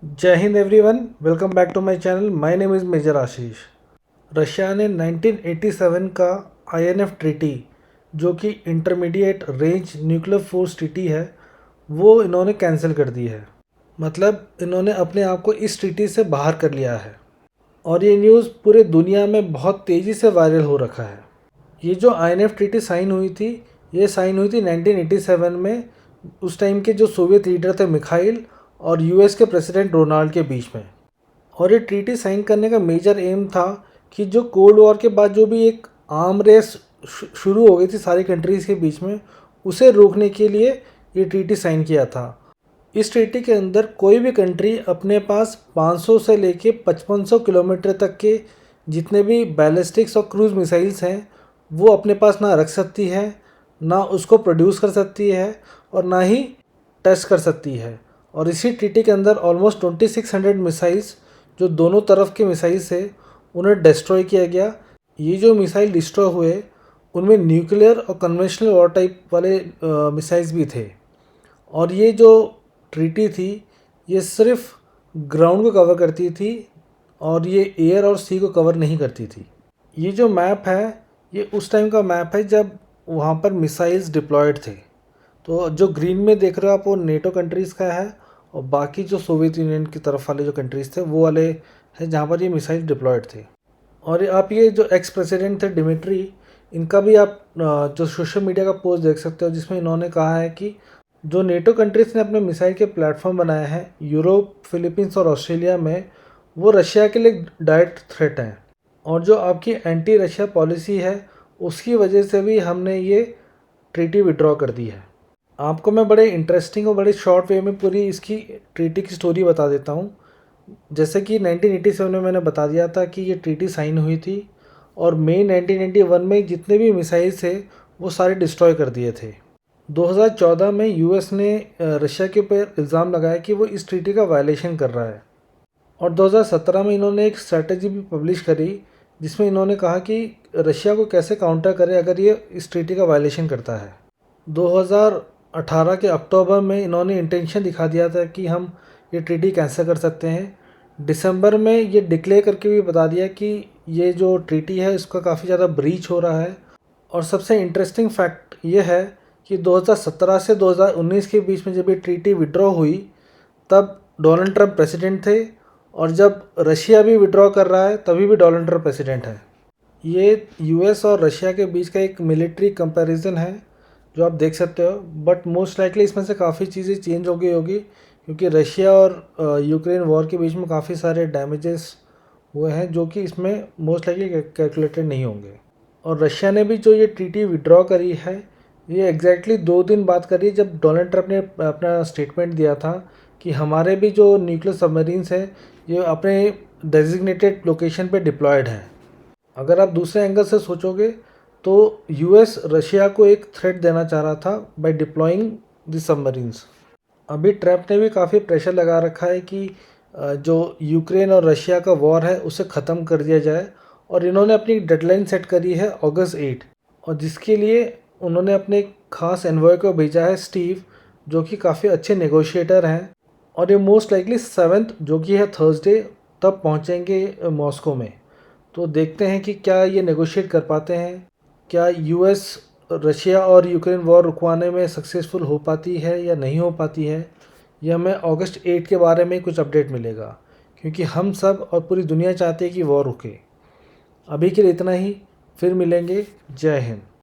जय हिंद everyone, welcome back to my channel. My name is major Ashish. Russia ने 1987 का आईएनएफ ट्रीटी, जो कि intermediate range nuclear force treaty है, वो इन्होंने कैंसिल कर दी है। मतलब इन्होंने अपने आप को इस ट्रीटी से बाहर कर लिया है और ये न्यूज़ पूरे दुनिया में बहुत तेज़ी से वायरल हो रखा है। ये जो आईएनएफ ट्रीटी साइन हुई थी, ये साइन हुई थी 1987 में। उस टाइम के जो सोवियत लीडर थे मिखाइल और यूएस के प्रेसिडेंट रोनाल्ड के बीच में। और ये ट्रीटी साइन करने का मेजर एम था कि जो कोल्ड वॉर के बाद जो भी एक आर्म रेस शुरू हो गई थी सारी कंट्रीज़ के बीच में, उसे रोकने के लिए ये ट्रीटी साइन किया था। इस ट्रीटी के अंदर कोई भी कंट्री अपने पास 500 से लेके 5500 किलोमीटर तक के जितने भी बैलिस्टिक्स और क्रूज़ मिसाइल्स हैं, वो अपने पास ना रख सकती है, ना उसको प्रोड्यूस कर सकती है और ना ही टेस्ट कर सकती है। और इसी ट्रीटी के अंदर ऑलमोस्ट 2600 मिसाइल्स, जो दोनों तरफ के मिसाइल्स है, उन्हें डिस्ट्रॉय किया गया। ये जो मिसाइल डिस्ट्रॉय हुए, उनमें न्यूक्लियर और कन्वेंशनल वॉर टाइप वाले मिसाइल्स भी थे। और ये जो ट्रीटी थी, ये सिर्फ ग्राउंड को कवर करती थी और ये एयर और सी को कवर नहीं करती थी। ये जो मैप है, ये उस टाइम का मैप है जब वहाँ पर मिसाइल्स डिप्लॉयड थे। तो जो ग्रीन में देख रहे हो आप, वो नेटो कंट्रीज़ का है और बाकी जो सोवियत यूनियन की तरफ वाले जो कंट्रीज़ थे वो वाले हैं जहाँ पर ये मिसाइल डिप्लॉयड थे। और आप ये जो एक्स प्रेसिडेंट थे डिमिट्री, इनका भी आप जो सोशल मीडिया का पोस्ट देख सकते हो, जिसमें इन्होंने कहा है कि जो नेटो कंट्रीज़ ने अपने मिसाइल के प्लेटफॉर्म बनाए हैं यूरोप, फिलीपींस और ऑस्ट्रेलिया में, वो रशिया के लिए डायरेक्ट थ्रेट हैं। और जो आपकी एंटी रशिया पॉलिसी है, उसकी वजह से भी हमने ये ट्रीटी विड्रॉ कर दी है। आपको मैं बड़े इंटरेस्टिंग और बड़े शॉर्ट वे में पूरी इसकी ट्रीटी की स्टोरी बता देता हूँ। जैसे कि 1987 में मैंने बता दिया था कि ये ट्रीटी साइन हुई थी और मई 1991 में जितने भी मिसाइल्स थे वो सारे डिस्ट्रॉय कर दिए थे। 2014 में यूएस ने रशिया के ऊपर इल्ज़ाम लगाया कि वो इस ट्रीटी का वायलेशन कर रहा है। और 2017 में इन्होंने एक स्ट्रैटेजी भी पब्लिश करी, जिसमें इन्होंने कहा कि रशिया को कैसे काउंटर करे अगर ये इस ट्रीटी का वायलेशन करता है। 2018 के अक्टूबर में इन्होंने इंटेंशन दिखा दिया था कि हम ये ट्रीटी कैंसिल कर सकते हैं। दिसंबर में ये डिक्लेयर करके भी बता दिया कि ये जो ट्रीटी है इसका काफ़ी ज़्यादा ब्रीच हो रहा है। और सबसे इंटरेस्टिंग फैक्ट ये है कि 2017 से 2019 के बीच में जब ये ट्रीटी विड्रॉ हुई, तब डोनाल्ड ट्रंप प्रेसिडेंट थे, और जब रशिया भी विड्रॉ कर रहा है तभी भी डोनाल्ड ट्रंप प्रेसिडेंट है। ये यूएस और रशिया के बीच का एक मिलिट्री कंपैरिजन है जो आप देख सकते हो, बट मोस्ट लाइकली इसमें से काफ़ी चीज़ें चेंज हो गई होगी, क्योंकि रशिया और यूक्रेन वॉर के बीच में काफ़ी सारे डैमेजेस हुए हैं जो कि इसमें मोस्ट लाइकली कैलकुलेटेड नहीं होंगे। और रशिया ने भी जो ये ट्रीटी विड्रॉ करी है, ये एग्जैक्टली 2 दिन बाद करी जब डोनाल्ड ट्रंप ने अपना स्टेटमेंट दिया था कि हमारे भी जो न्यूक्लियर सबमरीन्स हैं ये अपने डेजिग्नेटेड लोकेशन पे डिप्लॉयड हैं। अगर आप दूसरे एंगल से सोचोगे तो यूएस रशिया को एक थ्रेट देना चाह रहा था बाय डिप्लॉइंग द सबमरीन्स। अभी ट्रंप ने भी काफ़ी प्रेशर लगा रखा है कि जो यूक्रेन और रशिया का वॉर है उसे ख़त्म कर दिया जाए, और इन्होंने अपनी डेडलाइन सेट करी है अगस्त 8, और जिसके लिए उन्होंने अपने एक खास एनवॉय को भेजा है स्टीव, जो कि काफ़ी अच्छे नेगोशिएटर हैं। और ये मोस्ट लाइकली 7 जो कि है थर्सडे, तब पहुंचेंगे मॉस्को में। तो देखते हैं कि क्या ये नेगोशिएट कर पाते हैं, क्या यूएस रशिया और यूक्रेन वॉर रुकवाने में सक्सेसफुल हो पाती है या नहीं हो पाती है। ये हमें अगस्त 8 के बारे में कुछ अपडेट मिलेगा, क्योंकि हम सब और पूरी दुनिया चाहते हैं कि वॉर रुके। अभी के लिए इतना ही, फिर मिलेंगे। जय हिंद।